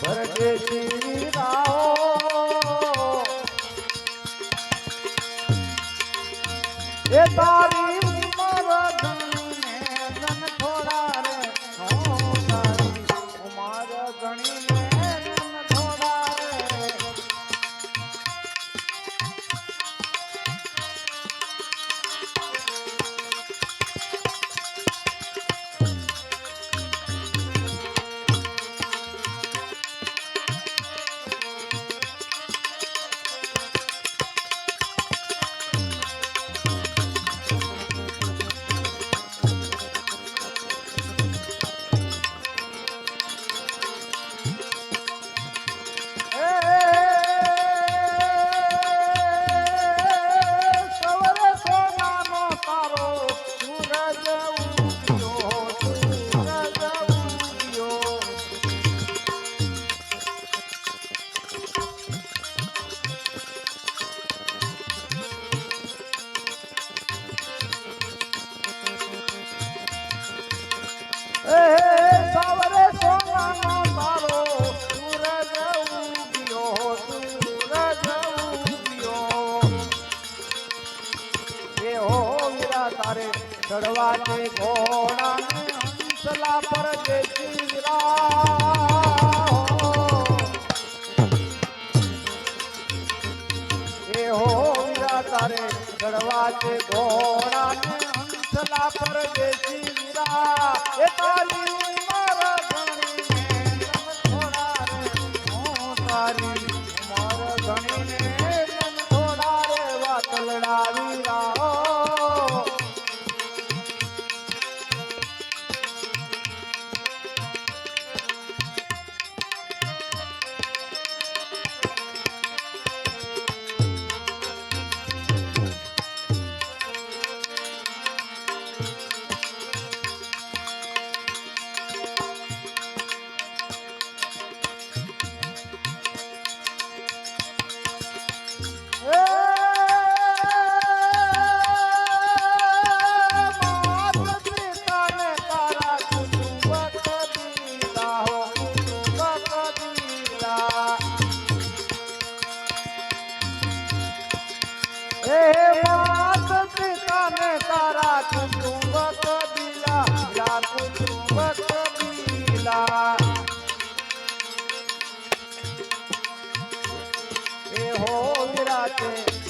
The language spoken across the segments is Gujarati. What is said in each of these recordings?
પરદેશી રાઓ એ તારી ઉમર ગણીને ધન થોડા રે તારી ઉમર ગણીને ધન થોડા રે તારે ચડવા છે ઘોડા ને હંસલા પર દેશી એ હો વીરા તારે ચડવા છે ઘોડા ને હંસલા પર દેશી વીરા એ તારી ઉમર ગણીને થોડા રે તારી ઉમર ગણીને થોડા રે વાતલડા વીરા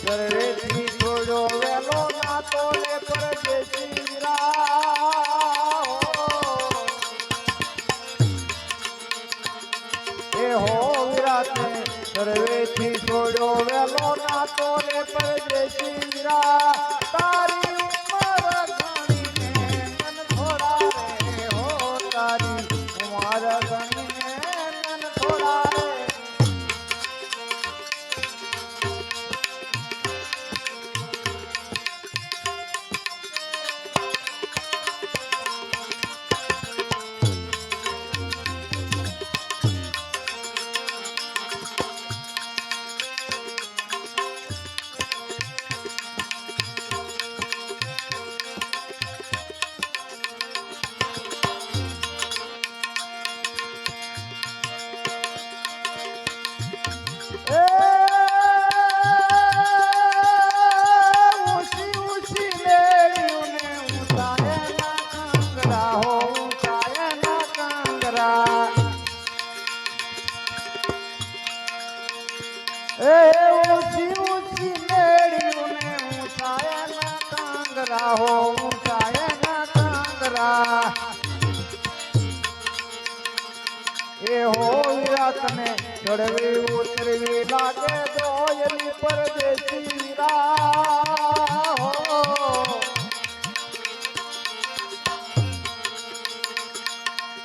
ઘરેથી થોડો વેલો નાતો ને પરદેશી વીરા એ હો વીરા તે ઘરેથી થોડો વેલો નાતો ને પરદેશી વીરા તારી ઉમર ગણીને મન થોડા રે હો તારી ઉમર ગણીને મન થોડા રે એ હો વીરા તને ચડવી ઉતરવી લાગે દોયલી પરદેશી વીરા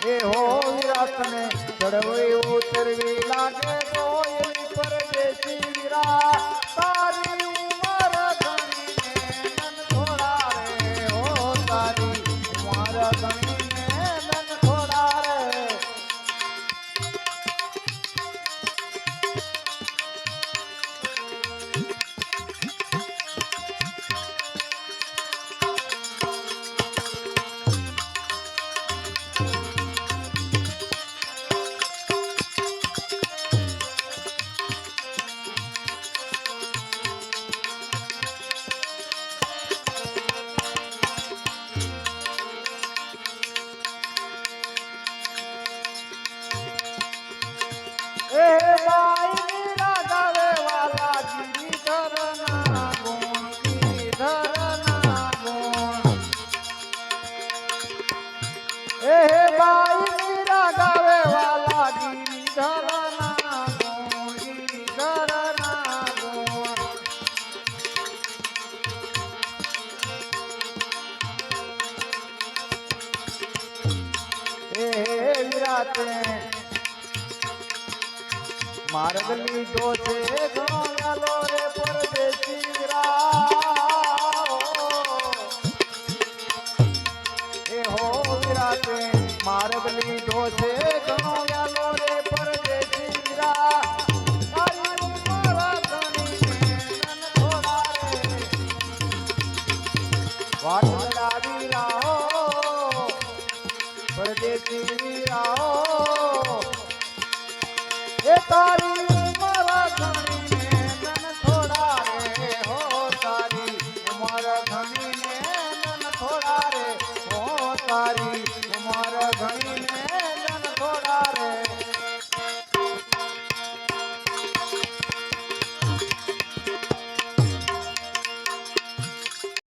એ હો વીરા તને ચડવી ઉતરવી લાગે દોયલી પરદેશી વીરા તારી ઉમર ગણીને મન થોડા રે હો તારી ઉમર ગણીને મન થોડા રે એ બાઈ મીરા ગાવે વાલા ગિરિધરના ગુણ ગિરિધરના ગુણ એ વિરાતે માર્ગ લીધો છે ઘણો વેલો રે પરદેશી એ હો વિરાતે માર્ગ લીધો છે ઘણો વેલો રે પરદેશી તારી ઉંમર ઘણી નન થોડા રે વાટ લડાવી રાહો પરદેશી રાહો એ તારી